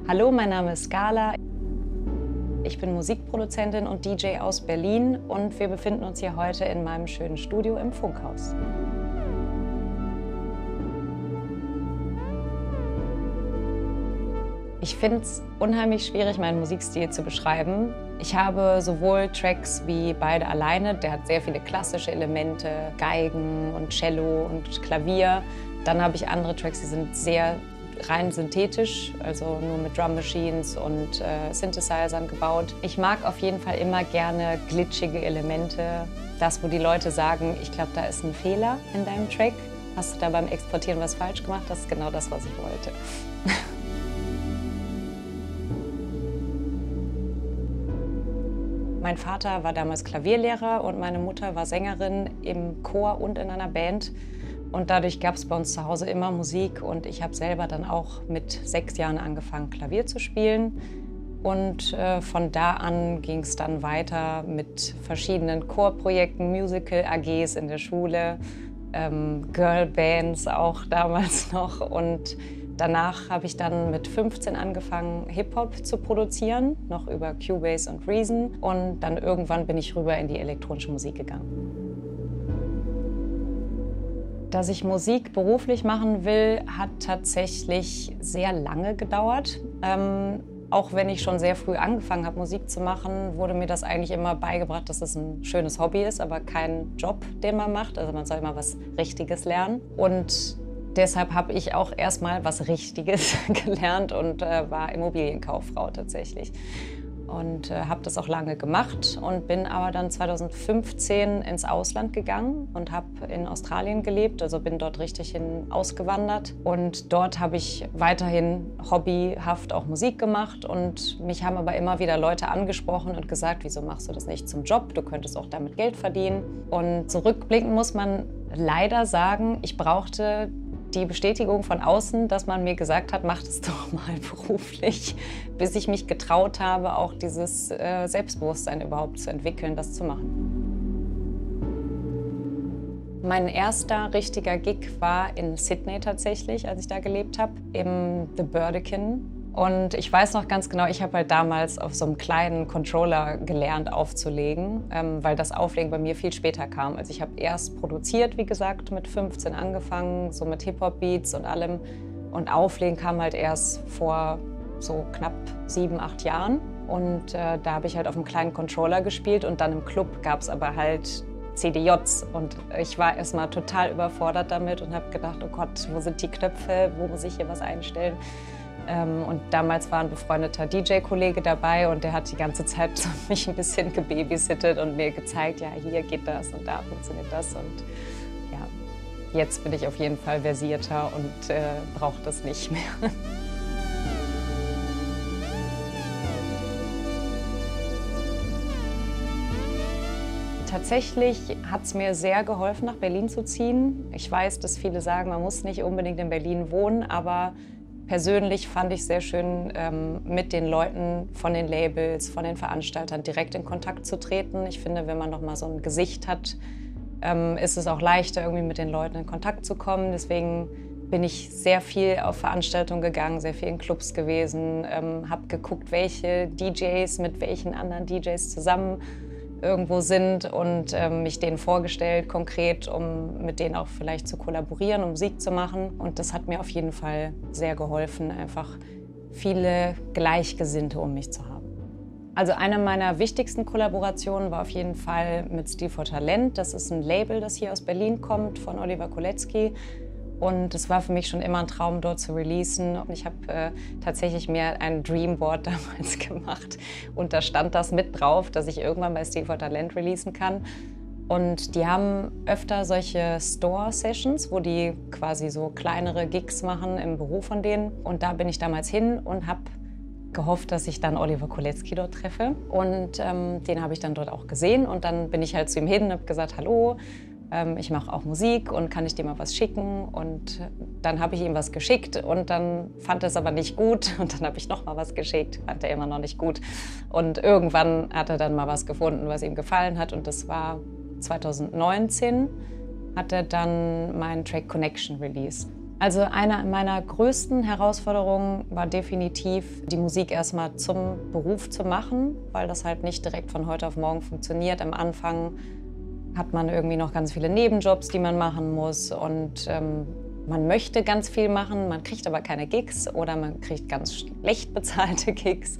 Hallo, mein Name ist Scala. Ich bin Musikproduzentin und DJ aus Berlin und wir befinden uns hier heute in meinem schönen Studio im Funkhaus. Ich finde es unheimlich schwierig, meinen Musikstil zu beschreiben. Ich habe sowohl Tracks wie Beide alleine, der hat sehr viele klassische Elemente, Geigen und Cello und Klavier. Dann habe ich andere Tracks, die sind sehr rein synthetisch, also nur mit Drum Machines und Synthesizern gebaut. Ich mag auf jeden Fall immer gerne glitschige Elemente. Das, wo die Leute sagen, ich glaube, da ist ein Fehler in deinem Track. Hast du da beim Exportieren was falsch gemacht? Das ist genau das, was ich wollte. Mein Vater war damals Klavierlehrer und meine Mutter war Sängerin im Chor und in einer Band. Und dadurch gab es bei uns zu Hause immer Musik und ich habe selber dann auch mit 6 Jahren angefangen, Klavier zu spielen. Und von da an ging es dann weiter mit verschiedenen Chorprojekten, Musical-AGs in der Schule, Girlbands auch damals noch. Und danach habe ich dann mit 15 angefangen, Hip-Hop zu produzieren, noch über Cubase und Reason. Und dann irgendwann bin ich rüber in die elektronische Musik gegangen. Dass ich Musik beruflich machen will, hat tatsächlich sehr lange gedauert. Auch wenn ich schon sehr früh angefangen habe, Musik zu machen, wurde mir das eigentlich immer beigebracht, dass es ein schönes Hobby ist, aber kein Job, den man macht. Also man soll immer was Richtiges lernen. Und deshalb habe ich auch erstmal was Richtiges gelernt und war Immobilienkauffrau tatsächlich. Und habe das auch lange gemacht und bin aber dann 2015 ins Ausland gegangen und habe in Australien gelebt, also bin dort richtig hin ausgewandert. Und dort habe ich weiterhin hobbyhaft auch Musik gemacht und mich haben aber immer wieder Leute angesprochen und gesagt, wieso machst du das nicht zum Job, du könntest auch damit Geld verdienen. Und zurückblickend muss man leider sagen, ich brauchte die Bestätigung von außen, dass man mir gesagt hat, mach das doch mal beruflich, bis ich mich getraut habe, auch dieses Selbstbewusstsein überhaupt zu entwickeln, das zu machen. Mein erster richtiger Gig war in Sydney tatsächlich, als ich da gelebt habe, im The Burdekin. Und ich weiß noch ganz genau, ich habe halt damals auf so einem kleinen Controller gelernt aufzulegen, weil das Auflegen bei mir viel später kam. Also ich habe erst produziert, wie gesagt, mit 15 angefangen, so mit Hip-Hop-Beats und allem. Und Auflegen kam halt erst vor so knapp 7, 8 Jahren. Und da habe ich halt auf einem kleinen Controller gespielt und dann im Club gab es aber halt CDJs. Und ich war erstmal total überfordert damit und habe gedacht, oh Gott, wo sind die Knöpfe, wo muss ich hier was einstellen? Und damals war ein befreundeter DJ-Kollege dabei und der hat die ganze Zeit mich ein bisschen gebabysittet und mir gezeigt, ja, hier geht das und da funktioniert das. Und ja, jetzt bin ich auf jeden Fall versierter und brauche das nicht mehr. Tatsächlich hat es mir sehr geholfen, nach Berlin zu ziehen. Ich weiß, dass viele sagen, man muss nicht unbedingt in Berlin wohnen, aber persönlich fand ich sehr schön, mit den Leuten von den Labels, von den Veranstaltern direkt in Kontakt zu treten. Ich finde, wenn man noch mal so ein Gesicht hat, ist es auch leichter, irgendwie mit den Leuten in Kontakt zu kommen. Deswegen bin ich sehr viel auf Veranstaltungen gegangen, sehr viel in Clubs gewesen, habe geguckt, welche DJs mit welchen anderen DJs zusammen irgendwo sind und mich denen vorgestellt, konkret, um mit denen auch vielleicht zu kollaborieren, um Musik zu machen. Und das hat mir auf jeden Fall sehr geholfen, einfach viele Gleichgesinnte um mich zu haben. Also eine meiner wichtigsten Kollaborationen war auf jeden Fall mit Stil for Talent. Das ist ein Label, das hier aus Berlin kommt, von Oliver Kolecki. Und es war für mich schon immer ein Traum, dort zu releasen. Und ich habe tatsächlich mir ein Dreamboard damals gemacht. Und da stand das mit drauf, dass ich irgendwann bei Stil for Talent releasen kann. Und die haben öfter solche Store-Sessions, wo die quasi so kleinere Gigs machen im Büro von denen. Und da bin ich damals hin und habe gehofft, dass ich dann Oliver Kolecki dort treffe. Und den habe ich dann dort auch gesehen. Und dann bin ich halt zu ihm hin und habe gesagt, hallo, ich mache auch Musik und kann ich dir mal was schicken? Und dann habe ich ihm was geschickt und dann fand er es aber nicht gut. Und dann habe ich noch mal was geschickt, fand er immer noch nicht gut. Und irgendwann hat er dann mal was gefunden, was ihm gefallen hat. Und das war 2019, hat er dann meinen Track Connection released. Also eine meiner größten Herausforderungen war definitiv, die Musik erstmal zum Beruf zu machen, weil das halt nicht direkt von heute auf morgen funktioniert. Am Anfang hat man irgendwie noch ganz viele Nebenjobs, die man machen muss und man möchte ganz viel machen, man kriegt aber keine Gigs oder man kriegt ganz schlecht bezahlte Gigs.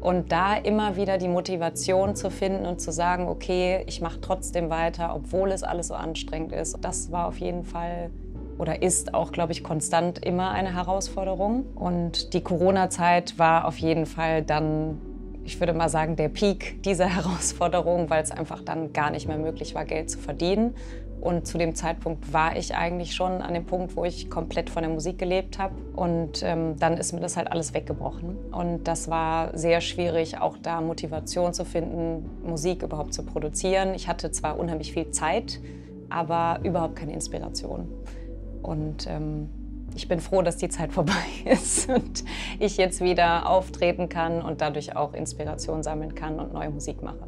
Und da immer wieder die Motivation zu finden und zu sagen, okay, ich mache trotzdem weiter, obwohl es alles so anstrengend ist. Das war auf jeden Fall oder ist auch, glaube ich, konstant immer eine Herausforderung. Und die Corona-Zeit war auf jeden Fall dann, ich würde mal sagen, der Peak dieser Herausforderung, weil es einfach dann gar nicht mehr möglich war, Geld zu verdienen. Und zu dem Zeitpunkt war ich eigentlich schon an dem Punkt, wo ich komplett von der Musik gelebt habe. Und dann ist mir das halt alles weggebrochen. Und das war sehr schwierig, auch da Motivation zu finden, Musik überhaupt zu produzieren. Ich hatte zwar unheimlich viel Zeit, aber überhaupt keine Inspiration. Und ich bin froh, dass die Zeit vorbei ist und ich jetzt wieder auftreten kann und dadurch auch Inspiration sammeln kann und neue Musik mache.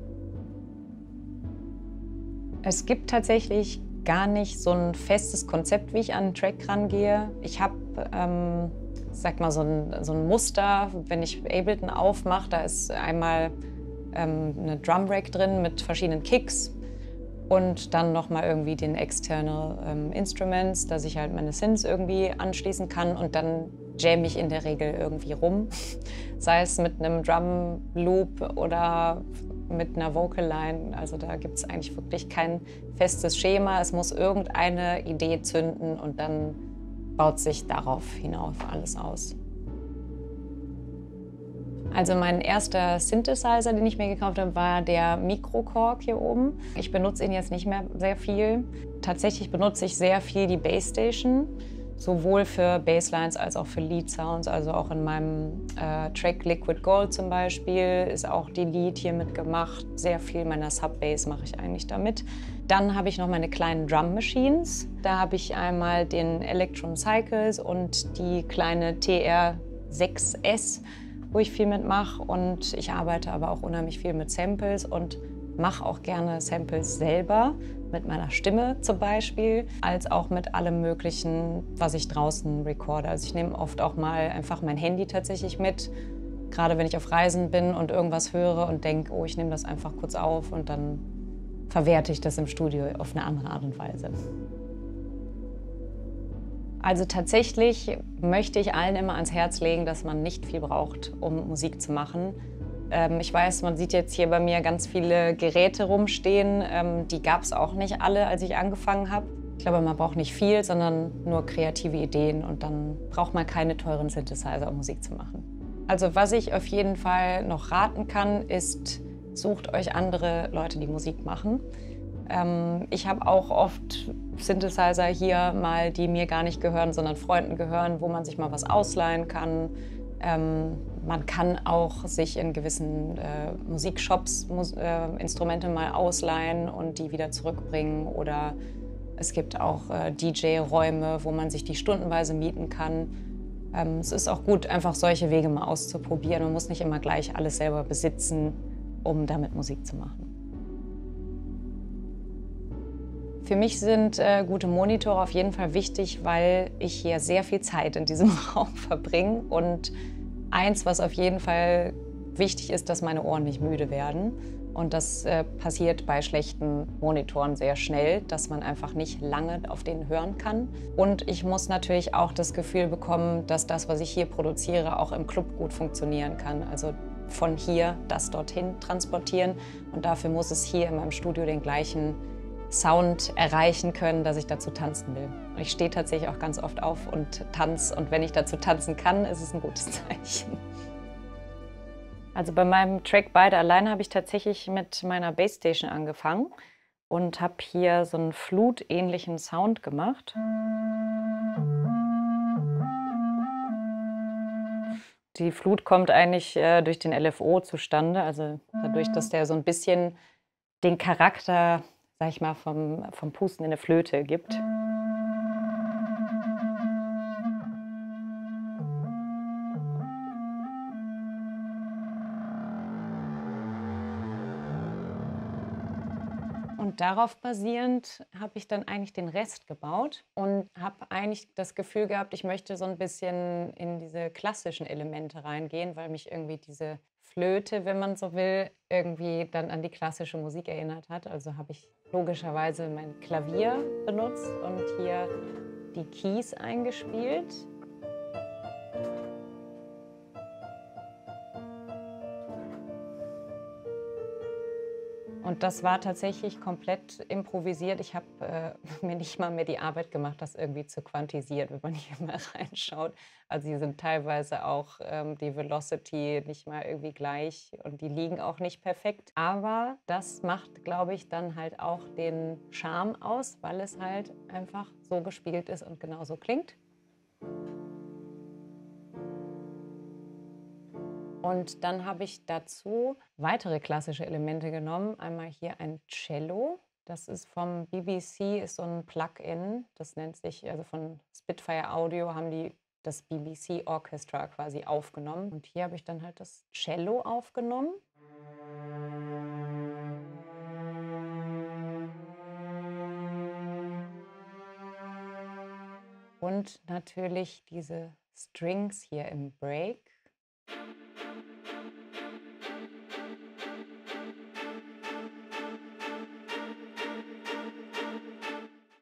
Es gibt tatsächlich gar nicht so ein festes Konzept, wie ich an einen Track rangehe. Ich habe, sag mal, so ein Muster, wenn ich Ableton aufmache, da ist einmal eine Drumrack drin mit verschiedenen Kicks und dann nochmal irgendwie den External Instruments, dass ich halt meine Synths irgendwie anschließen kann und dann jam ich in der Regel irgendwie rum, sei es mit einem Drum Loop oder mit einer Vocal Line. Also da gibt es eigentlich wirklich kein festes Schema. Es muss irgendeine Idee zünden und dann baut sich darauf hinauf alles aus. Also mein erster Synthesizer, den ich mir gekauft habe, war der Microkorg hier oben. Ich benutze ihn jetzt nicht mehr sehr viel. Tatsächlich benutze ich sehr viel die Basstation, sowohl für Basslines als auch für Lead-Sounds. Also auch in meinem Track Liquid Gold zum Beispiel ist auch die Lead hier mitgemacht. Sehr viel meiner Sub-Bass mache ich eigentlich damit. Dann habe ich noch meine kleinen Drum-Machines. Da habe ich einmal den Electron Cycles und die kleine TR6S, wo ich viel mitmache. Und ich arbeite aber auch unheimlich viel mit Samples und mache auch gerne Samples selber, mit meiner Stimme zum Beispiel, als auch mit allem Möglichen, was ich draußen recorde. Also ich nehme oft auch mal einfach mein Handy tatsächlich mit, gerade wenn ich auf Reisen bin und irgendwas höre und denke, oh, ich nehme das einfach kurz auf und dann verwerte ich das im Studio auf eine andere Art und Weise. Also tatsächlich möchte ich allen immer ans Herz legen, dass man nicht viel braucht, um Musik zu machen. Ich weiß, man sieht jetzt hier bei mir ganz viele Geräte rumstehen. Die gab es auch nicht alle, als ich angefangen habe. Ich glaube, man braucht nicht viel, sondern nur kreative Ideen und dann braucht man keine teuren Synthesizer, um Musik zu machen. Also was ich auf jeden Fall noch raten kann, ist, sucht euch andere Leute, die Musik machen. Ich habe auch oft Synthesizer hier mal, die mir gar nicht gehören, sondern Freunden gehören, wo man sich mal was ausleihen kann. Man kann auch sich in gewissen Musikshops Instrumente mal ausleihen und die wieder zurückbringen. Oder es gibt auch DJ-Räume, wo man sich die stundenweise mieten kann. Es ist auch gut, einfach solche Wege mal auszuprobieren. Man muss nicht immer gleich alles selber besitzen, um damit Musik zu machen. Für mich sind gute Monitore auf jeden Fall wichtig, weil ich hier sehr viel Zeit in diesem Raum verbringe. Und eins, was auf jeden Fall wichtig ist, dass meine Ohren nicht müde werden. Und das passiert bei schlechten Monitoren sehr schnell, dass man einfach nicht lange auf denen hören kann. Und ich muss natürlich auch das Gefühl bekommen, dass das, was ich hier produziere, auch im Club gut funktionieren kann. Also von hier das dorthin transportieren. Und dafür muss es hier in meinem Studio den gleichen Sound erreichen können, dass ich dazu tanzen will. Und ich stehe tatsächlich auch ganz oft auf und tanze. Und wenn ich dazu tanzen kann, ist es ein gutes Zeichen. Also bei meinem Track Beide alleine habe ich tatsächlich mit meiner Bassstation angefangen und habe hier so einen flutähnlichen Sound gemacht. Die Flut kommt eigentlich durch den LFO zustande, also dadurch, dass der so ein bisschen den Charakter, sag ich mal, vom Pusten in der Flöte gibt. Und Und darauf basierend habe ich dann eigentlich den Rest gebaut und habe eigentlich das Gefühl gehabt, ich möchte so ein bisschen in diese klassischen Elemente reingehen, weil mich irgendwie diese Flöte, wenn man so will, irgendwie dann an die klassische Musik erinnert hat. Also habe ich logischerweise mein Klavier benutzt und hier die Keys eingespielt. Und das war tatsächlich komplett improvisiert. Ich habe mir nicht mal mehr die Arbeit gemacht, das irgendwie zu quantisieren, wenn man hier mal reinschaut. Also hier sind teilweise auch die Velocity nicht mal irgendwie gleich und die liegen auch nicht perfekt. Aber das macht, glaube ich, dann halt auch den Charme aus, weil es halt einfach so gespielt ist und genauso klingt. Und dann habe ich dazu weitere klassische Elemente genommen. Einmal hier ein Cello. Das ist vom BBC, ist so ein Plugin. Das nennt sich, also von Spitfire Audio haben die das BBC Orchestra quasi aufgenommen. Und hier habe ich dann halt das Cello aufgenommen. Und natürlich diese Strings hier im Break.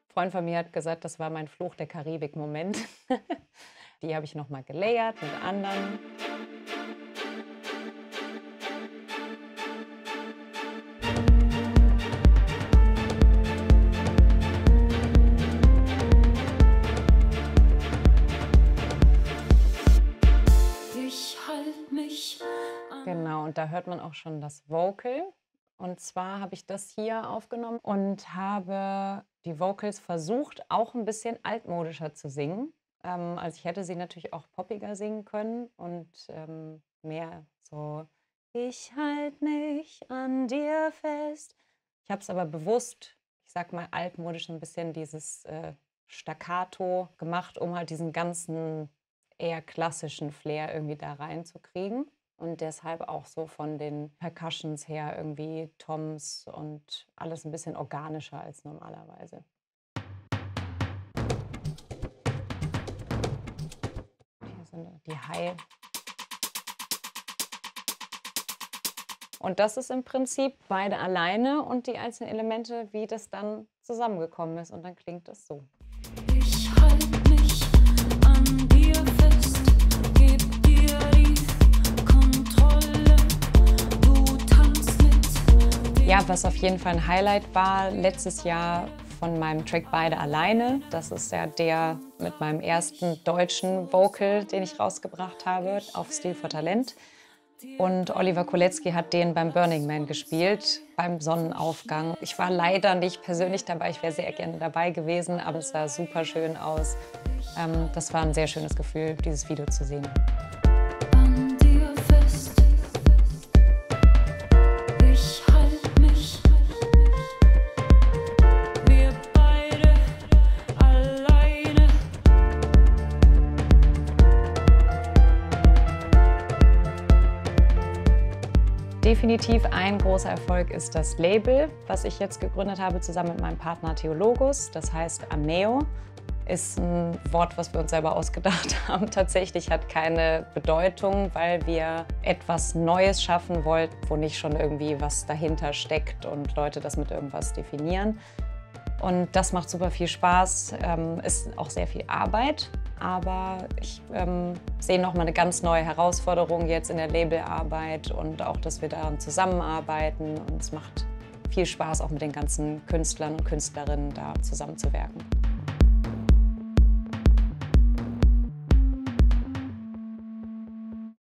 Ein Freund von mir hat gesagt, das war mein Fluch der Karibik-Moment. Die habe ich noch mal gelayert mit anderen. Genau, und da hört man auch schon das Vocal. Und zwar habe ich das hier aufgenommen und habe die Vocals versucht, auch ein bisschen altmodischer zu singen. Also ich hätte sie natürlich auch poppiger singen können und mehr so, ich halt mich an dir fest. Ich habe es aber bewusst, ich sag mal altmodisch, ein bisschen dieses Staccato gemacht, um halt diesen ganzen eher klassischen Flair irgendwie da reinzukriegen. Und deshalb auch so von den Percussions her irgendwie Toms und alles ein bisschen organischer als normalerweise. Hier sind die High. Und das ist im Prinzip beide alleine und die einzelnen Elemente, wie das dann zusammengekommen ist. Und dann klingt das so. Ich halt mich an dir fest, geb dir die Kontrolle, du tanzt mit dir. Ja, was auf jeden Fall ein Highlight war letztes Jahr von meinem Track Beide alleine. Das ist ja der mit meinem ersten deutschen Vocal, den ich rausgebracht habe auf Stil vor Talent. Und Oliver Kolecki hat den beim Burning Man gespielt, beim Sonnenaufgang. Ich war leider nicht persönlich dabei, ich wäre sehr gerne dabei gewesen, aber es sah super schön aus. Das war ein sehr schönes Gefühl, dieses Video zu sehen. Definitiv ein großer Erfolg ist das Label, was ich jetzt gegründet habe, zusammen mit meinem Partner Theologus. Das heißt Ameo. Ist ein Wort, was wir uns selber ausgedacht haben. Tatsächlich hat keine Bedeutung, weil wir etwas Neues schaffen wollten, wo nicht schon irgendwie was dahinter steckt und Leute das mit irgendwas definieren. Und das macht super viel Spaß, ist auch sehr viel Arbeit, aber ich sehe nochmal eine ganz neue Herausforderung jetzt in der Labelarbeit und auch, dass wir daran zusammenarbeiten und es macht viel Spaß, auch mit den ganzen Künstlern und Künstlerinnen da zusammenzuwirken.